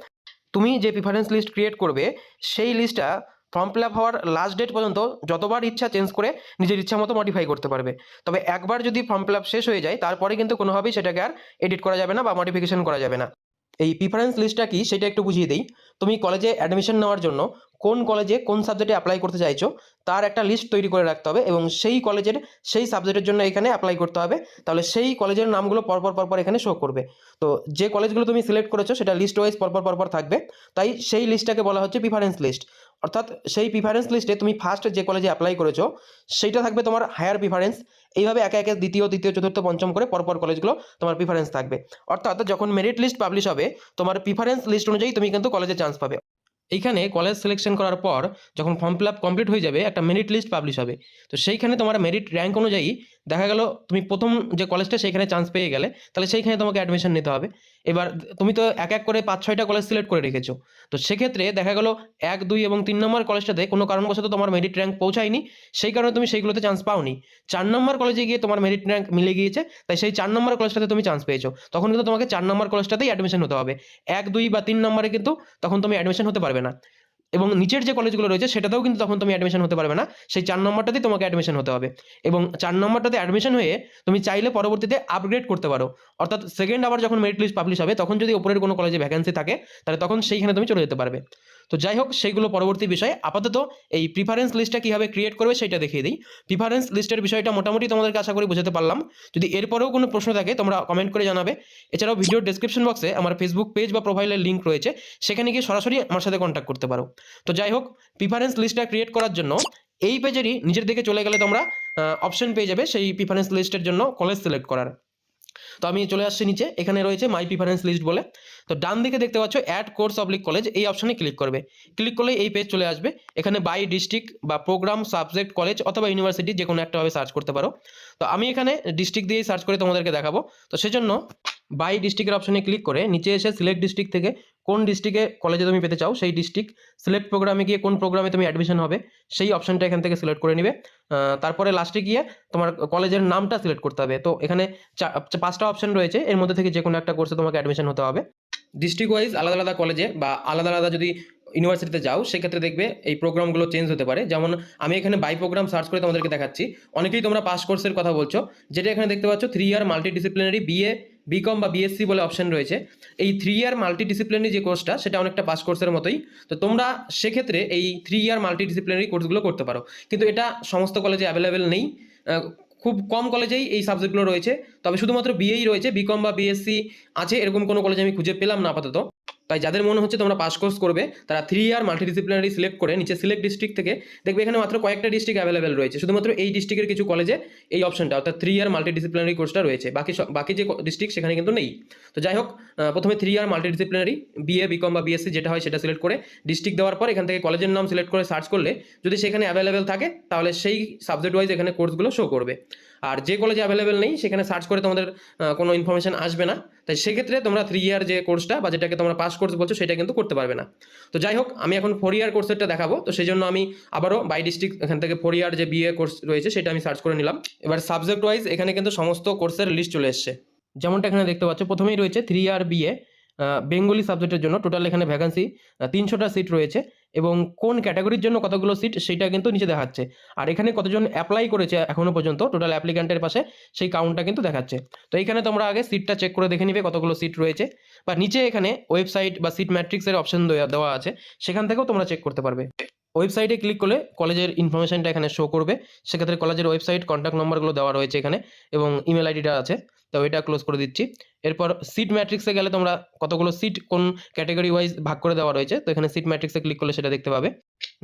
B: তুমি যে প্রিফারেন্স লিস্ট ক্রিয়েট করবে সেই লিস্টটা ফর্ম ফিল আপ হওয়ার লাস্ট ডেট পর্যন্ত যতবার ইচ্ছা চেঞ্জ করে নিজের ইচ্ছা মতো মডিফাই করতে পারবে। তবে একবার যদি ফর্ম ফিল আপ শেষ হয়ে যায় তারপরে কিন্তু কোনোভাবেই সেটাকে আর এডিট করা যাবে না বা মডিফিকেশন করা যাবে না। এই প্রিফারেন্স লিস্টটা কি সেটা একটু বুঝিয়ে দিই। তুমি কলেজে অ্যাডমিশন নেওয়ার জন্য কোন কলেজে কোন সাবজেক্টে অ্যাপ্লাই করতে চাইছো তার একটা লিস্ট তৈরি করে রাখতে হবে, এবং সেই কলেজের সেই সাবজেক্টের জন্য এখানে অ্যাপ্লাই করতে হবে। তাহলে সেই কলেজের নামগুলো পরপর এখানে শো করবে। তো যে কলেজগুলো তুমি সিলেক্ট করেছো সেটা লিস্ট ওয়াইজ পরপর থাকবে, তাই সেই লিস্টটাকে বলা হচ্ছে প্রিফারেন্স লিস্ট। অর্থাৎ সেই প্রিফারেন্স লিস্টে তুমি ফার্স্ট যে কলেজে অ্যাপ্লাই করেছো সেইটা থাকবে তোমার হায়ার প্রিফারেন্স। এইভাবে একে একে দ্বিতীয়, চতুর্থ, পঞ্চম করে পরপর কলেজগুলো তোমার প্রিফারেন্স থাকবে। অর্থাৎ যখন মেরিট লিস্ট পাবলিশ হবে তোমার প্রিফারেন্স লিস্ট অনুযায়ী তুমি কিন্তু কলেজে চান্স পাবে। এইখানে কলেজ সিলেকশন করার পর যখন ফর্ম ফিল আপ কমপ্লিট হয়ে যাবে একটা মেরিট লিস্ট পাবলিশ হবে। তো সেইখানে তোমার মেরিট র্যাঙ্ক অনুযায়ী দেখা গেল তুমি প্রথম যে কলেজটা সেইখানে চান্স পেয়ে গেলে, তাহলে সেইখানে তোমাকে অ্যাডমিশন নিতে হবে। এবার তুমি তো এক এক করে 5-6টা কলেজ সিলেক্ট করে রেখেছো। তো সেক্ষেত্রে দেখা গেল 1, 2 এবং 3 নম্বর কলেজটাতে কোনো কারণবশত তোমার মেরিট র্যাঙ্ক পৌঁছায়নি, সেই কারণে তুমি সেইগুলোতে চান্স পাওনি। 4 নম্বর কলেজে গিয়ে তোমার মেরিট র্যাঙ্ক মিলে গিয়েছে, তাই সেই 4 নম্বর কলেজটাতে তুমি চান্স পেয়েছো। তখন কিন্তু তোমাকে 4 নম্বর কলেজটাতেই অ্যাডমিশন হতে হবে। 1, 2 বা 3 নম্বরে কিন্তু তখন তুমি অ্যাডমিশন হতে পারবে না। এবং নিচের যে কলেজগুলো রয়েছে সেটাতেও কিন্তু তখন তুমি অ্যাডমিশন হতে পারবে না। সেই 4 নম্বরটাতেই তোমাকে অ্যাডমিশন হতে হবে। এবং 4 নম্বরটাতে অ্যাডমিশন হয়ে তুমি চাইলে পরবর্তীতে আপগ্রেড করতে পারো। অর্থাৎ সেকেন্ড আবার যখন মেরিট লিস্ট পাবলিশ হবে তখন যদি উপরের কোনো কলেজে ভ্যাকেন্সি থাকে তাহলে তখন সেইখানে তুমি চলে যেতে পারবে। তো যাই হোক, সেইগুলো পরবর্তী বিষয়। আপাতত এই প্রিফারেন্স লিস্টটা কিভাবে ক্রিয়েট করবে সেটা দেখিয়ে দিই। প্রিফারেন্স লিস্টের বিষয়টা মোটামুটি তোমাদেরকে আশা করি বোঝাতে পারলাম। যদি এরপরেও কোনো প্রশ্ন থাকে তোমরা কমেন্ট করে জানাবে। এছাড়াও ভিডিওর ডেসক্রিপশন বক্সে আমার ফেসবুক পেজ বা প্রোফাইলের লিঙ্ক রয়েছে, সেখানে গিয়ে সরাসরি আমার সাথে কন্ট্যাক্ট করতে পারো। তো যাই হোক, প্রিফারেন্স লিস্টটা ক্রিয়েট করার জন্য এই পেজেরই নিচের দিকে চলে গেলে তোমরা অপশন পেয়ে যাবে সেই প্রিফারেন্স লিস্টের জন্য কলেজ সিলেক্ট করার। তো আমি চলে আসছি নিচে, এখানে রয়েছে মাই প্রিফারেন্স লিস্ট বলে। তো ডান দিকে দেখতে পাচ্ছ অ্যাড কোর্স অবলিক কলেজ, এই অপশনে ক্লিক করবে। ক্লিক করলে এই পেজ চলে আসবে। এখানে বাই ডিস্ট্রিক্ট বা প্রোগ্রাম, সাবজেক্ট, কলেজ অথবা ইউনিভার্সিটি যে কোনো একটা ভাবে সার্চ করতে পারো। তো আমি এখানে ডিস্ট্রিক্ট দিয়েই সার্চ করে তোমাদেরকে দেখাবো। তো সেজন্য বাই ডিস্ট্রিক্টের অপশনে ক্লিক করে নিচে এসে সিলেক্ট ডিস্ট্রিক্ট থেকে কোন ডিস্ট্রিক্টে কলেজে তুমি পেতে চাও সেই ডিস্ট্রিক্ট, সিলেক্ট প্রোগ্রামে গিয়ে কোন প্রোগ্রামে তুমি অ্যাডমিশন হবে সেই অপশনটা এখান থেকে সিলেক্ট করে নিবে। তারপরে লাস্টে গিয়ে তোমার কলেজের নামটা সিলেক্ট করতে হবে। তো এখানে 5টা অপশন রয়েছে, এর মধ্যে থেকে যে কোনো একটা কোর্সে তোমাকে অ্যাডমিশন হতে হবে। ডিস্ট্রিক্ট ওয়াইজ আলাদা আলাদা কলেজে বা আলাদা আলাদা যদি ইউনিভার্সিটিতে যাও সেক্ষেত্রে দেখবে এই প্রোগ্রামগুলো চেঞ্জ হতে পারে। যেমন আমি এখানে বাই প্রোগ্রাম সার্চ করে তোমাদেরকে দেখাচ্ছি। অনেকেই তোমরা পাস কোর্সের কথা বলছো, যেটা এখানে দেখতে পাচ্ছ 3 ইয়ার মাল্টিডিসিপ্লিনারি বিএ, বিকম বা বিএসসি বলে অপশন রয়েছে। এই 3 ইয়ার মাল্টিডিসিপ্লিনারি যে কোর্সটা সেটা অনেকটা পাস কোর্সের মতোই। তো তোমরা সেক্ষেত্রে এই 3 ইয়ার মাল্টিডিসিপ্লিনারি কোর্সগুলো করতে পারো, কিন্তু এটা সমস্ত কলেজে অ্যাভেলেবেল নেই। খুব কম কলেজেই এই সাবজেক্টগুলো রয়েছে, তবে শুধুমাত্র বিএই রয়েছে, বিকম বা বিএসসি আছে এরকম কোনো কলেজ আমি খুঁজে পেলাম না আপাতত। তাই যাদের মনে হচ্ছে তোমরা পাস কোর্স করবে তারা 3 ইয়ার মাল্টিডিসিপ্লিনারি সিলেক্ট করে নিচে সিলেক্ট ডিস্ট্রিক্ট থেকে দেখবে এখানে মাত্র কয়েকটা ডিস্ট্রিক্ট অ্যাভেলেবেল রয়েছে, শুধুমাত্র এই ডিস্ট্রিক্টের কিছু কলেজে এই অপশনটা অর্থাৎ 3 ইয়ার মাল্টিডিসিপ্লিনারি কোর্সটা রয়েছে, বাকি যে ডিস্ট্রিক্ট সেখানে কিন্তু নেই। তো যাই হোক, প্রথমে 3 ইয়ার মাল্টিডিসিপ্লিনারি বিএ, বিকম বা বিএসসি যেটা হয় সেটা সিলেক্ট করে ডিস্ট্রিক্ট দেওয়ার পর এখান থেকে কলেজের নাম সিলেক্ট করে সার্চ করলে যদি সেখানে অ্যাভেলেবেল থাকে তাহলে সেই সাবজেক্ট ওয়াইজ এখানে কোর্সগুলো শো করবে। আর যে কলেজে অ্যাভেলেবেল নেই সেখানে সার্চ করে তোমাদের কোনো ইনফরমেশন আসবে না। তাই সেক্ষেত্রে তোমরা 3 ইয়ার যে কোর্সটা বা যেটাকে তোমরা পাস কোর্স বলছো সেটা কিন্তু করতে পারবে না। তো যাই হোক, আমি এখন 4 ইয়ার কোর্সেরটা দেখাবো। তো সেই জন্য আমি আবারও বাই ডিস্ট্রিক্ট এখান থেকে 4 ইয়ার যে বিএ কোর্স রয়েছে সেটা আমি সার্চ করে নিলাম। এবার সাবজেক্ট ওয়াইজ এখানে কিন্তু সমস্ত কোর্সের লিস্ট চলে এসছে। যেমনটা এখানে দেখতে পাচ্ছ, প্রথমেই রয়েছে 3 ইয়ার বিএ বেঙ্গলি সাবজেক্টের জন্য টোটাল এখানে ভ্যাকান্সি 300টা সিট রয়েছে এবং কোন ক্যাটাগরির জন্য কতগুলো সিট সেটা কিন্তু নিচে দেখাচ্ছে। আর এখানে কতজন অ্যাপ্লাই করেছে এখনো পর্যন্ত টোটাল অ্যাপ্লিক্যান্টের পাশে সেই কাউন্টটা কিন্তু দেখাচ্ছে। তো এইখানে তোমরা আগে সিটটা চেক করে দেখে নিবে কতগুলো সিট রয়েছে, বা নিচে এখানে ওয়েবসাইট বা সিট ম্যাট্রিক্সের অপশন দেওয়া আছে, সেখান থেকেও তোমরা চেক করতে পারবে। ওয়েবসাইটে ক্লিক করলে কলেজের ইনফরমেশনটা এখানে শো করবে। সেক্ষেত্রে কলেজের ওয়েবসাইট, কন্ট্যাক্ট নম্বরগুলো দেওয়া রয়েছে এখানে এবং ইমেল আইডিটা আছে। তো এটা ক্লোজ করে দিচ্ছি। এরপর সিট ম্যাট্রিক্সে গেলে তোমরা কতগুলো সিট কোন ক্যাটাগরি ওয়াইজ ভাগ করে দেওয়া রয়েছে, তো এখানে সিট ম্যাট্রিক্সে ক্লিক করলে সেটা দেখতে পাবে।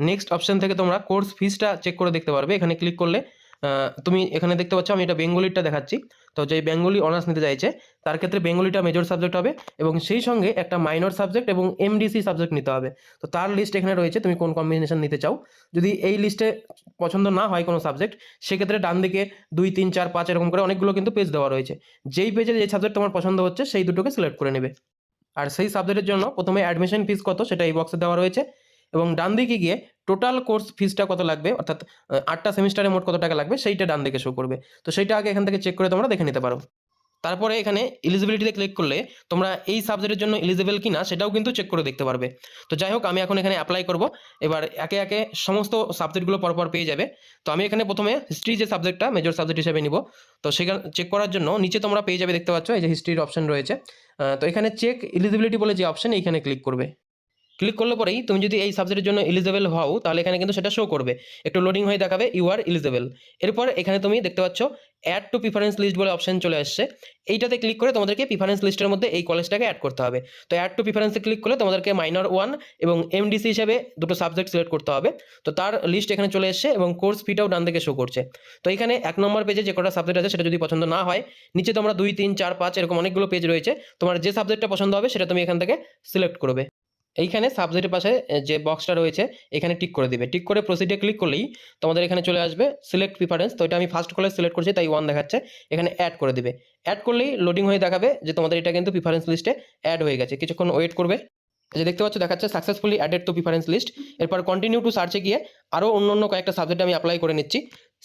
B: নেক্সট অপশন থেকে তোমরা কোর্স ফিসটা চেক করে দেখতে পারবে। এখানে ক্লিক করলে তুমি এখানে দেখতে পাচ্ছ আমি এটা বেঙ্গলিটা দেখাচ্ছি। তো যে বেঙ্গলি অনার্স নিতে চাইছে তার ক্ষেত্রে বেঙ্গলিটা মেজর সাবজেক্ট হবে এবং সেই সঙ্গে একটা মাইনর সাবজেক্ট এবং এমডিসি সাবজেক্ট নিতে হবে। তো তার লিস্ট এখানে রয়েছে, তুমি কোন কম্বিনেশন নিতে চাও। যদি এই লিস্টে পছন্দ না হয় কোনো সাবজেক্ট, সেক্ষেত্রে ডান দিকে 2, 3, 4, 5 এরকম করে অনেকগুলো কিন্তু পেজ দেওয়া রয়েছে। যেই পেজে যে সাবজেক্ট তোমার পছন্দ হচ্ছে সেই দুটোকে সিলেক্ট করে নেবে। আর সেই সাবজেক্টের জন্য প্রথমে অ্যাডমিশন ফিস কত সেটা এই বক্সে দেওয়া রয়েছে এবং ডান দিকে গিয়ে টোটাল কোর্স ফিসটা কত লাগবে, অর্থাৎ 8টা সেমিস্টারে মোট কত টাকা লাগবে সেইটা ডান দিকে শো করবে। তো সেইটা আগে এখান থেকে চেক করে তোমরা দেখে নিতে পারো। তারপরে এখানে এলিজিবিলিটিতে ক্লিক করলে তোমরা এই সাবজেক্টের জন্য এলিজিবল কিনা সেটাও কিন্তু চেক করে দেখতে পারবে। তো যাই হোক, আমি এখন এখানে অ্যাপ্লাই করব। এবার একে একে সমস্ত সাবজেক্টগুলো পরপর পেয়ে যাবে। তো আমি এখানে প্রথমে হিস্ট্রি যে সাবজেক্টটা মেজর সাবজেক্ট হিসেবে নিব। তো সেখানে চেক করার জন্য নিচে তোমরা পেয়ে যাবে, দেখতে পাচ্ছ এই যে হিস্ট্রির অপশন রয়েছে। তো এখানে চেক এলিজিবিলিটি বলে যে অপশন, এইখানে ক্লিক করবে। ক্লিক করলে পরেই তুমি যদি এই সাবজেক্টের জন্য এলিজিবল হও তাহলে এখানে কিন্তু সেটা শো করবে, একটু লোডিং হয়ে দেখাবে ইউ আর এলিজিবল। এরপর এখানে তুমি দেখতে পাচ্ছ অ্যাড টু প্রিফারেন্স লিস্ট বলে অপশন চলে আসছে। এইটাতে ক্লিক করে তোমাদেরকে প্রিফারেন্স লিস্টের মধ্যে এই কলেজটাকে অ্যাড করতে হবে। তো অ্যাড টু প্রিফারেন্সে ক্লিক করলে তোমাদেরকে মাইনর 1 এবং এমডিসি হিসেবে দুটো সাবজেক্ট সিলেক্ট করতে হবে। তো তার লিস্ট এখানে চলে এসছে এবং কোর্স ফিটাও ডান দিকে শো করছে। তো এখানে 1 নম্বর পেজে যে কটা সাবজেক্ট আছে সেটা যদি পছন্দ না হয়, নিচে তোমরা 2, 3, 4, 5 এরকম অনেকগুলো পেজ রয়েছে, তোমার যে সাবজেক্টটা পছন্দ হবে সেটা তুমি এখান থেকে সিলেক্ট করবে। এইখানে সাবজেক্টের পাশে যে বক্সটা রয়েছে এখানে টিক করে দিবে। টিক করে প্রসিডে ক্লিক করলেই তোমাদের এখানে চলে আসবে সিলেক্ট প্রিফারেন্স। তো এটা আমি ফার্স্ট কলেজ সিলেক্ট করছি তাই 1 দেখাচ্ছে। এখানে অ্যাড করে দিবে। অ্যাড করলেই লোডিং হয়ে দেখাবে যে তোমাদের এটা কিন্তু প্রিফারেন্স লিস্টে অ্যাড হয়ে গেছে। কিছুক্ষণ ওয়েট করবে। এই যে দেখতে পাচ্ছ দেখাচ্ছে successfully added to preference list. এরপর কন্টিনিউ টু সার্চে গিয়ে আরও অন্য কয়েকটা সাবজেক্ট আমি অ্যাপ্লাই করে নিচ্ছি।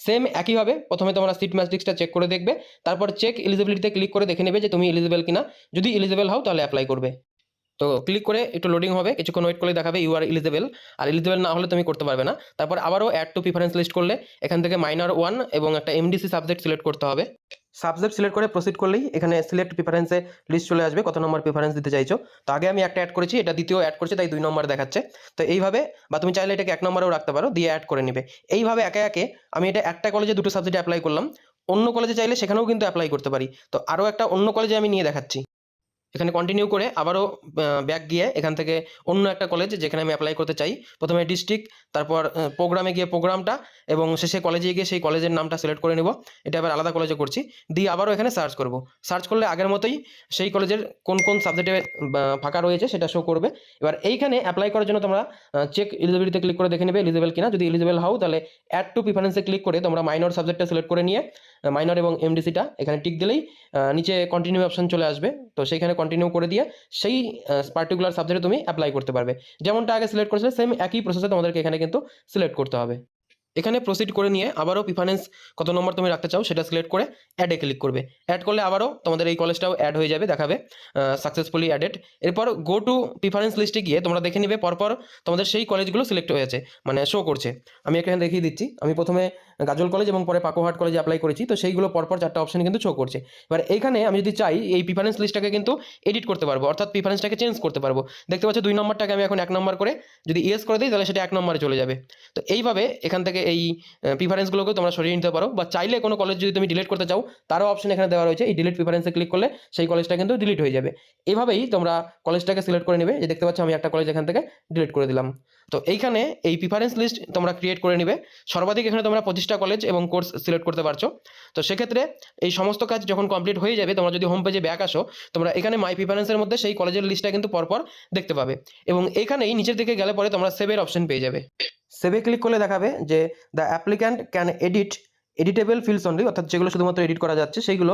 B: সেম একইভাবে প্রথমে তোমরা সিট ম্যাট্রিক্সটা চেক করে দেখবে, তারপর চেক এলিজিবিলিটিতে ক্লিক করে দেখে নেবে যে তুমি এলিজিবল কিনা। যদি এলিজিবল হও তাহলে অ্যাপ্লাই করবে। তো ক্লিক করে একটু লোডিং হবে, কিছুক্ষণ ওয়েট করলে দেখাবে ইউ আর এলিজিবল। আর এলিজিবল না হলে তুমি করতে পারবে না। তারপর আবারও অ্যাড টু প্রিফারেন্স লিস্ট করলে এখান থেকে মাইনর 1 এবং একটা এমডিসি সাবজেক্ট সিলেক্ট করতে হবে। সাবজেক্ট সিলেক্ট করে প্রসিড করলেই এখানে সিলেক্ট প্রিফারেন্সে লিস্ট চলে আসবে কত নম্বর প্রিফারেন্স দিতে চাইছো। তো আগে আমি একটা অ্যাড করেছি, এটা দ্বিতীয় অ্যাড করছি তাই 2 নম্বর দেখাচ্ছে। তো এইভাবে, বা তুমি চাইলে এটাকে 1 নম্বরেও রাখতে পারো, দিয়ে অ্যাড করে নিবে। এইভাবে একে একে আমি এটা একটা কলেজে দুটো সাবজেক্টে অ্যাপ্লাই করলাম, অন্য কলেজে চাইলে সেখানেও কিন্তু অ্যাপ্লাই করতে পারি। তো আরও একটা অন্য কলেজে আমি নিয়ে দেখাচ্ছি। এখানে কন্টিনিউ করে আবারও ব্যাক গিয়ে এখান থেকে অন্য একটা কলেজ যেখানে আমি অ্যাপ্লাই করতে চাই, প্রথমে ডিস্ট্রিক্ট, তারপর প্রোগ্রামে গিয়ে প্রোগ্রামটা, এবং শেষে কলেজে গিয়ে সেই কলেজের নামটা সিলেক্ট করে নেব। এটা এবার আলাদা কলেজে করছি। দিয়ে আবারও এখানে সার্চ করব। সার্চ করলে আগের মতোই সেই কলেজের কোন কোন সাবজেক্টে ফাঁকা রয়েছে সেটা শো করবে। এবার এইখানে অ্যাপ্লাই করার জন্য তোমরা চেক এলিজিবিলিটিতে ক্লিক করে দেখে নেবে এলিজিবল কিনা। যদি এলিজিবল হও তাহলে অ্যাড টু প্রিফারেন্সে ক্লিক করে তোমরা মাইনর সাবজেক্টটা সিলেক্ট করে নিয়ে মাইনর এবং এমডিসিটা এখানে টিক দিলেই নিচে কন্টিনিউ অপশন চলে আসবে। তো সেইখানে কন্টিনিউ করে দিয়ে সেই পার্টিকুলার সাবজেক্টে তুমি অ্যাপ্লাই করতে পারবে। যেমনটা আগে সিলেক্ট করেছিলে সেম একই প্রসেসে তোমাদেরকে এখানে কিন্তু সিলেক্ট করতে হবে। এখানে প্রসিড করে নিয়ে আবারও প্রিফারেন্স কত নম্বর তুমি রাখতে চাও সেটা সিলেক্ট করে অ্যাডে ক্লিক করবে। অ্যাড করলে আবারও তোমাদের এই কলেজটাও অ্যাড হয়ে যাবে, দেখাবে সাকসেসফুলি অ্যাডেড। এরপর গো টু প্রিফারেন্স লিস্টে গিয়ে তোমরা দেখে নিবে পরপর তোমাদের সেই কলেজগুলো সিলেক্ট হয়েছে, মানে শো করছে। আমি এখানে দেখিয়ে দিচ্ছি। আমি প্রথমে গাজল কলেজ এবং পরে পাকুহাট কলেজে অ্যাপ্লাই করেছি, তো সেইগুলো পরপর 4টা অপশন কিন্তু শো করছে। এবার এইখানে আমি যদি চাই এই প্রিফারেন্স লিস্টটাকে কিন্তু এডিট করতে পারবো, অর্থাৎ প্রিফারেন্সটাকে চেঞ্জ করতে পারবো। দেখতে পাচ্ছ 2 নম্বরটাকে আমি এখন 1 নম্বর করে যদি ইয়েস করে দিই তাহলে সেটা 1 নম্বরে চলে যাবে। তো এইভাবে এখান থেকে এই প্রিফারেন্সগুলোকে তোমরা সরিয়ে নিতে পারো, বা চাইলে কোনো কলেজ যদি তুমি ডিলিট করতে চাও তারও অপশন এখানে দেওয়া রয়েছে। এই ডিলিট প্রিফারেন্সে ক্লিক করলে সেই কলেজটা কিন্তু ডিলিট হয়ে যাবে। এভাবেই তোমরা কলেজটাকে সিলেক্ট করে নেবে। যে দেখতে পাচ্ছ আমি একটা কলেজ এখান থেকে ডিলিট করে দিলাম। তো এইখানে এই প্রিফারেন্স লিস্ট তোমরা ক্রিয়েট করে নেবে। সর্বাধিক এখানে তোমরা 25টা কলেজ এবং কোর্স সিলেক্ট করতে পারছো। তো সেক্ষেত্রে এই সমস্ত কাজ যখন কমপ্লিট হয়ে যাবে, তোমরা যদি হোম পেজে ব্যাক আসো, তোমরা এখানে মাই প্রিফারেন্সের মধ্যে সেই কলেজের লিস্টটা কিন্তু পরপর দেখতে পাবে। এবং এখানেই নিচের দিকে গেলে পরে তোমরা সেভের অপশন পেয়ে যাবে। সেভে ক্লিক করলে দেখাবে যে the applicant can edit editable fields only, অর্থাৎ যেগুলো শুধুমাত্র এডিট করা যাচ্ছে সেইগুলো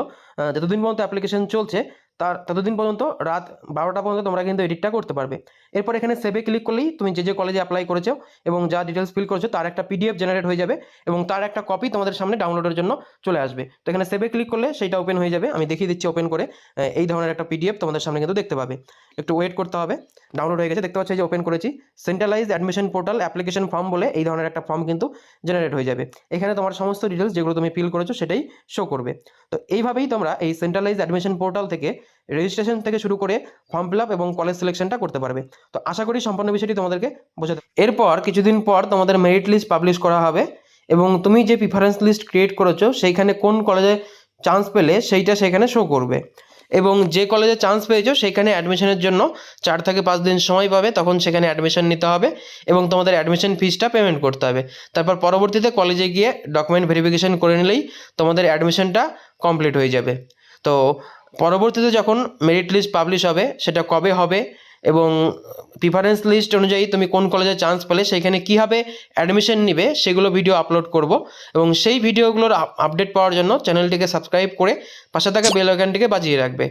B: যতদিন পর্যন্ত অ্যাপ্লিকেশন চলছে তার ততদিন পর্যন্ত রাত 12টা পর্যন্ত তোমরা কিন্তু এডিটটা করতে পারবে। এরপর এখানে সেভে ক্লিক করলেই তুমি যে কলেজে অ্যাপ্লাই করেছো এবং যা ডিটেলস ফিল করেছো তার একটা পিডিএফ জেনারেট হয়ে যাবে এবং তার একটা কপি তোমাদের সামনে ডাউনলোডের জন্য চলে আসবে। তো এখানে সেভে ক্লিক করলে সেইটা ওপেন হয়ে যাবে। আমি দেখিয়ে দিচ্ছি ওপেন করে। এই ধরনের একটা পিডিএফ তোমাদের সামনে কিন্তু দেখতে পাবে। একটু ওয়েট করতে হবে। ডাউনলোড হয়ে গেছে, দেখতে পাচ্ছি যে ওপেন করেছি। Centralised admission portal application form বলে এই ধরনের একটা ফর্ম কিন্তু জেনারেট হয়ে যাবে। এখানে তোমার সমস্ত ডিটেলস যেগুলো তুমি ফিল করেছো সেটাই শো করবে। তো এইভাবেই তোমরা এই সেন্ট্রালাইজড অ্যাডমিশন পোর্টাল থেকে রেজিস্ট্রেশন থেকে শুরু করে ফর্ম ফিল আপ এবং কলেজ সিলেকশনটা করতে পারবে। তো আশা করি সম্পূর্ণ বিষয়টি তোমাদেরকে বোঝাতে। এরপর কিছুদিন পর তোমাদের মেরিট লিস্ট পাবলিশ করা হবে এবং তুমি যে প্রিফারেন্স লিস্ট ক্রিয়েট করেছো সেইখানে কোন কলেজে চান্স পেলে সেইটা সেখানে শো করবে। এবং যে কলেজে চান্স পেয়েছো সেখানে অ্যাডমিশনের জন্য 4 থেকে 5 দিন সময় পাবে, তখন সেখানে অ্যাডমিশন নিতে হবে এবং তোমাদের অ্যাডমিশন ফিসটা পেমেন্ট করতে হবে। তারপর পরবর্তীতে কলেজে গিয়ে ডকুমেন্ট ভেরিফিকেশন করে নিলেই তোমাদের অ্যাডমিশনটা কমপ্লিট হয়ে যাবে। তো পরবর্তীতে যখন মেরিট লিস্ট পাবলিশ হবে সেটা কবে হবে এবং প্রিফারেন্স লিস্ট অনুযায়ী তুমি কোন কলেজে চান্স পেলে সেইখানে কীভাবে অ্যাডমিশন নিবে সেগুলো ভিডিও আপলোড করব এবং সেই ভিডিওগুলোর আপডেট পাওয়ার জন্য চ্যানেলটিকে সাবস্ক্রাইব করে পাশে থাকা বেল আইকনটিকে বাজিয়ে রাখবে।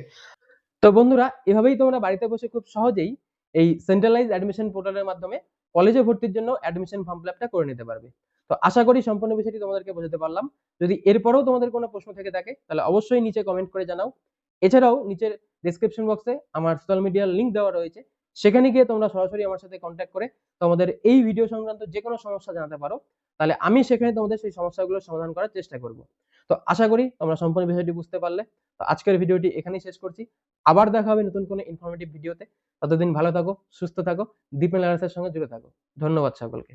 A: তো বন্ধুরা, এভাবেই তোমরা বাড়িতে বসে খুব সহজেই এই সেন্ট্রালাইজ অ্যাডমিশন পোর্টালের মাধ্যমে কলেজে ভর্তির জন্য অ্যাডমিশন ফর্ম ফিল আপটা করে নিতে পারবে। তো আশা করি সম্পূর্ণ বিষয়টি তোমাদেরকে বোঝাতে পারলাম। যদি এরপরেও তোমাদের কোনো প্রশ্ন থেকে থাকে তাহলে অবশ্যই নিচে কমেন্ট করে জানাও। এছাড়াও নিচের ডেসক্রিপশন বক্সে আমার সোশ্যাল মিডিয়ার লিংক দেওয়া রয়েছে, সেখানে গিয়ে তোমরা সরাসরি আমার সাথে কন্ট্যাক্ট করে তোমাদের এই ভিডিও সংক্রান্ত যে কোনো সমস্যা জানাতে পারো। তাহলে আমি সেখানে তোমাদের সেই সমস্যাগুলোর সমাধান করার চেষ্টা করব। তো আশা করি তোমরা সম্পূর্ণ বিষয়টি বুঝতে পারলে। তো আজকের ভিডিওটি এখানেই শেষ করছি। আবার দেখা হবে নতুন কোনো ইনফরমেটিভ ভিডিওতে। ততদিন ভালো থাকো, সুস্থ থাকো, দীপেন লার্নার্সের সঙ্গে জুড়ে থাকো। ধন্যবাদ সকলকে।